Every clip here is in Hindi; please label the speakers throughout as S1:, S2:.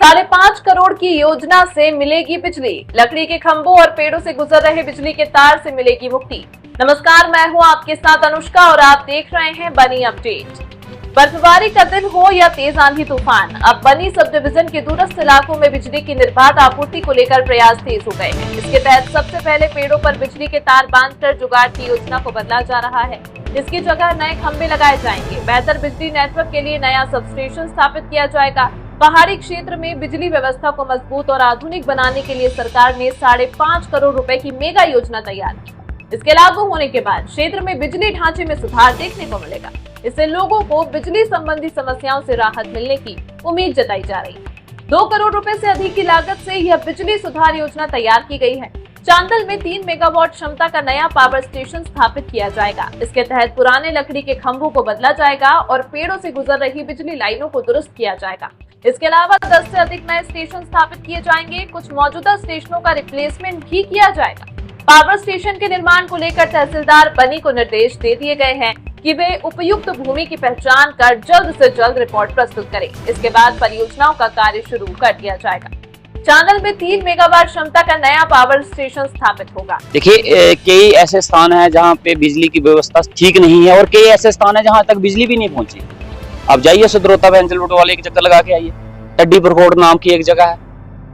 S1: 5.5 करोड़ की योजना से मिलेगी बिजली। लकड़ी के खंभों और पेड़ों से गुजर रहे बिजली के तार से मिलेगी मुक्ति। नमस्कार, मैं हूं आपके साथ अनुष्का और आप देख रहे हैं बनी अपडेट। बर्फबारी का दिन हो या तेज आंधी तूफान, अब बनी सब डिवीजन के दूरस्थ इलाकों में बिजली की निर्बाध आपूर्ति को लेकर प्रयास तेज हो गए हैं। इसके तहत सबसे पहले पेड़ों पर बिजली के तार बांधकर जुगाड़ की योजना को बदला जा रहा है। इसकी जगह नए खंभे लगाए जाएंगे। बेहतर बिजली नेटवर्क के लिए नया सब स्टेशन स्थापित किया जाएगा। पहाड़ी क्षेत्र में बिजली व्यवस्था को मजबूत और आधुनिक बनाने के लिए सरकार ने 5.5 करोड़ रुपए की मेगा योजना तैयार की। इसके लागू होने के बाद क्षेत्र में बिजली ढांचे में सुधार देखने को मिलेगा। इससे लोगों को बिजली संबंधी समस्याओं से राहत मिलने की उम्मीद जताई जा रही है। 2 करोड़ रुपए से अधिक की लागत से यह बिजली सुधार योजना तैयार की गई है। चांदल में 3 मेगावाट क्षमता का नया पावर स्टेशन स्थापित किया जाएगा। इसके तहत पुराने लकड़ी के खंभों को बदला जाएगा और पेड़ों से गुजर रही बिजली लाइनों को दुरुस्त किया जाएगा। इसके अलावा 10 से अधिक नए स्टेशन स्थापित किए जाएंगे। कुछ मौजूदा स्टेशनों का रिप्लेसमेंट भी किया जाएगा। पावर स्टेशन के निर्माण को लेकर तहसीलदार बनी को निर्देश दे दिए गए हैं कि वे उपयुक्त भूमि की पहचान कर जल्द से जल्द रिपोर्ट प्रस्तुत करें। इसके बाद परियोजनाओं का कार्य शुरू कर दिया जाएगा। चांदल में 3 मेगावाट क्षमता का नया पावर स्टेशन स्थापित होगा।
S2: देखिए, कई ऐसे स्थान हैं जहां पे बिजली की व्यवस्था ठीक नहीं है और कई ऐसे स्थान हैं जहां तक बिजली भी नहीं पहुंची। आप जाइए सदरोता बैंजलपुर वाले एक चक्कर लगा के आइए। टड्डी परकोट नाम की एक जगह है,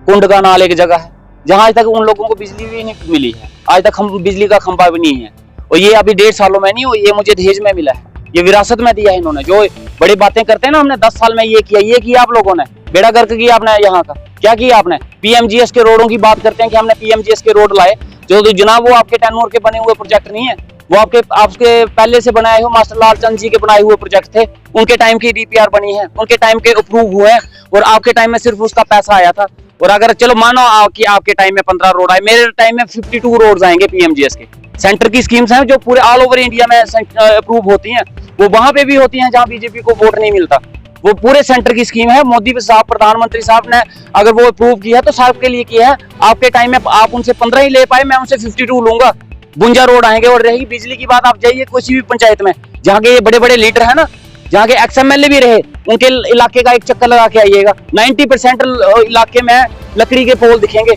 S2: कुंड का नाल एक जगह है, जहां आज तक उन लोगों को बिजली भी नहीं मिली है। आज तक हम बिजली का खंभा भी नहीं है। और ये अभी 1.5 सालों में नहीं, ये मुझे दहेज में मिला है, ये विरासत में दिया है इन्होंने। जो बड़ी बातें करते हैं ना, हमने 10 साल में ये किया आप लोगों ने, बेड़ा गर्क किया आपने। यहाँ का क्या किया आपने? पीएमजीएस के रोडों की बात करते हैं कि हमने पीएमजीएस के रोड लाए, जो जनाब वो आपके टेनूर के बने हुए प्रोजेक्ट नहीं है, वो आपके पहले से बनाए हुए मास्टर लाल चंद जी के बनाए हुए प्रोजेक्ट थे। उनके टाइम की डीपीआर बनी है, उनके टाइम के अप्रूव हुए हैं और आपके टाइम में सिर्फ उसका पैसा आया था। और अगर चलो मानो कि आपके टाइम में 15 रोड आए, मेरे टाइम में 52 रोड आएंगे पीएमजीएस के। सेंटर की स्कीम्स हैं जो पूरे ऑल ओवर इंडिया में अप्रूव होती हैं, वो वहां पे भी होती हैं जहां बीजेपी को वोट नहीं मिलता। वो पूरे सेंटर की स्कीम है। मोदी साहब, प्रधानमंत्री साहब ने अगर वो अप्रूव किया है तो साहब के लिए किया है। आपके टाइम में आप उनसे 15 ही ले पाए, मैं उनसे 52 लूंगा। बुंजा रोड आएंगे। और रही बिजली की बात, आप जाइए किसी भी पंचायत में जहाँ के ये बड़े बड़े लीडर है ना, जहाँ के एक्सएमएलए भी रहे, उनके इलाके का एक चक्कर लगा के आइएगा। 90% इलाके में लकड़ी के पोल दिखेंगे।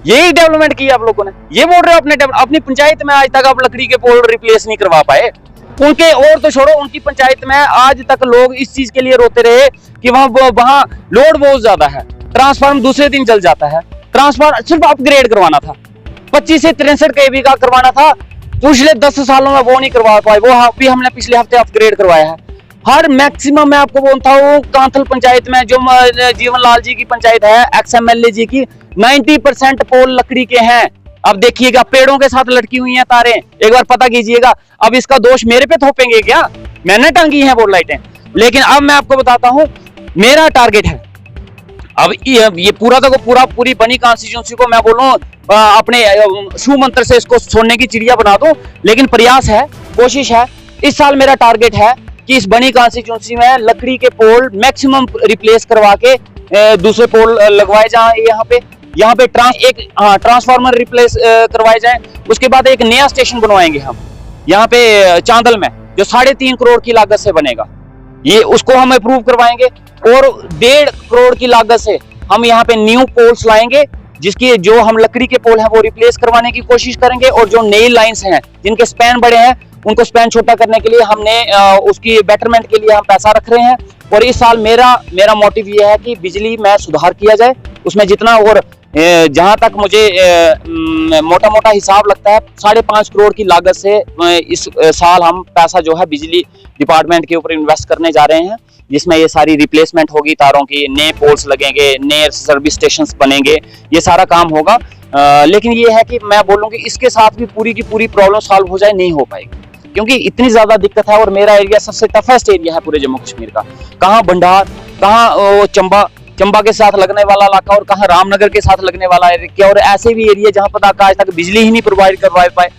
S2: यही डेवलपमेंट की आप लोगों ने। ये बोल रहे हो अपनी पंचायत में आज तक आप लकड़ी के पोल रिप्लेस नहीं करवा पाए। उनके और तो छोड़ो, उनकी पंचायत में आज तक लोग इस चीज के लिए रोते रहे कि वहां लोड बहुत ज्यादा है, ट्रांसफार्मर दूसरे दिन जल जाता है। ट्रांसफार्मर सिर्फ अपग्रेड करवाना था, 25 से 63 kV का करवाना था। पिछले 10 सालों में वो नहीं करवा पाए, वो भी हमने पिछले हफ्ते अपग्रेड करवाया है। हर मैक्सिमम मैं आपको बोलता हूँ, कांथल पंचायत में जो जीवन लाल जी की पंचायत है, एक्सएमएलए जी की, 90% पोल लकड़ी के हैं। अब देखिएगा, पेड़ों के साथ लटकी हुई हैं तारें। एक बार पता कीजिएगा। अब इसका दोष मेरे पे थोपेंगे क्या? मैंने टांगी हैं वो लाइटें। लेकिन अब मैं आपको बताता हूं, मेरा टारगेट है अब ये पूरी बनी कॉन्स्टिट्यूंसी को मैं बोलूं अपने शू मंत्र से इसको सोने की चिड़िया बना दूं। लेकिन प्रयास है, कोशिश है। इस साल मेरा टारगेट है कि इस बनी कॉन्स्टिट्यूंसी में लकड़ी के पोल मैक्सिमम रिप्लेस करवा के दूसरे पोल लगवाए जाए। यहाँ पे ट्रांसफार्मर रिप्लेस करवाए जाएं। उसके बाद एक नया स्टेशन बनवाएंगे हम यहाँ पे चांदल में, जो 3.5 करोड़ की लागत से बनेगा। ये उसको हम अप्रूव करवाएंगे। और 1.5 करोड़ की लागत से हम यहाँ पे न्यू पोल्स लाएंगे, जिसकी जो हम लकड़ी के पोल हैं वो रिप्लेस करवाने की कोशिश करेंगे। और जो नई लाइन्स हैं जिनके स्पैन बड़े हैं, उनको स्पैन छोटा करने के लिए हमने उसकी बेटरमेंट के लिए हम पैसा रख रहे हैं। और इस साल मेरा मोटिव ये है कि बिजली में सुधार किया जाए उसमें जितना। और जहां तक मुझे मोटा मोटा हिसाब लगता है, 5.5 करोड़ की लागत से इस साल हम पैसा जो है बिजली डिपार्टमेंट के ऊपर इन्वेस्ट करने जा रहे हैं, जिसमें ये सारी रिप्लेसमेंट होगी तारों की, नए पोल्स लगेंगे, नए सर्विस स्टेशन बनेंगे, ये सारा काम होगा। लेकिन ये है कि मैं बोलूँ कि इसके साथ भी पूरी की पूरी प्रॉब्लम सॉल्व हो जाए, नहीं हो पाएगी, क्योंकि इतनी ज्यादा दिक्कत है। और मेरा एरिया सबसे टफेस्ट एरिया है पूरे जम्मू कश्मीर का। कहाँ भंडार, कहाँ चंबा के साथ लगने वाला इलाका, और कहाँ रामनगर के साथ लगने वाला एरिया, और ऐसे भी एरिया जहाँ पर आज तक बिजली ही नहीं प्रोवाइड करवा पाए।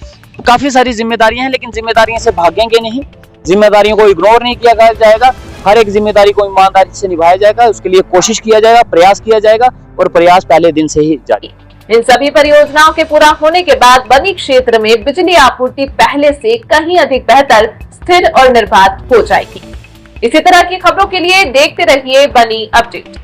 S2: काफी सारी जिम्मेदारियां हैं, लेकिन जिम्मेदारियों से भागेंगे नहीं, जिम्मेदारियों को इग्नोर नहीं किया जाएगा। हर एक जिम्मेदारी को ईमानदारी से निभाया जाएगा, उसके लिए कोशिश किया जाएगा, प्रयास किया जाएगा, और प्रयास पहले दिन से ही जारी।
S1: इन सभी परियोजनाओं के पूरा होने के बाद बनी क्षेत्र में बिजली आपूर्ति पहले से कहीं अधिक बेहतर, स्थिर और निर्बाध हो जाएगी। इसी तरह की खबरों के लिए देखते रहिए बनी अपडेट।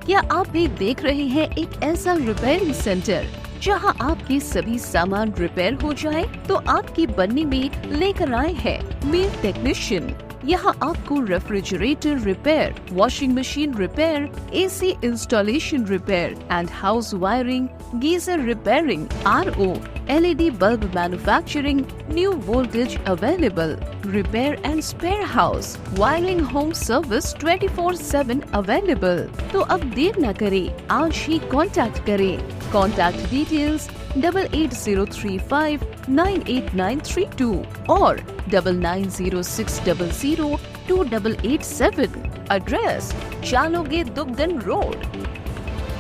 S3: क्या आप भी देख रहे हैं एक ऐसा रिपेयरिंग सेंटर जहां आपके सभी सामान रिपेयर हो जाए? तो आपकी बन्नी में लेकर आए हैं मीर टेक्नीशियन। यहाँ आपको refrigerator repair, washing machine repair, AC installation repair and house wiring, geyser repairing, RO, LED bulb manufacturing, new voltage available, repair and spare house, wiring home service 24/7 available। तो अब देर न करें, आज ही कांटेक्ट करें। कांटेक्ट डिटेल्स 8803598932 और 9906002887। Address चालोगे दुगदन road,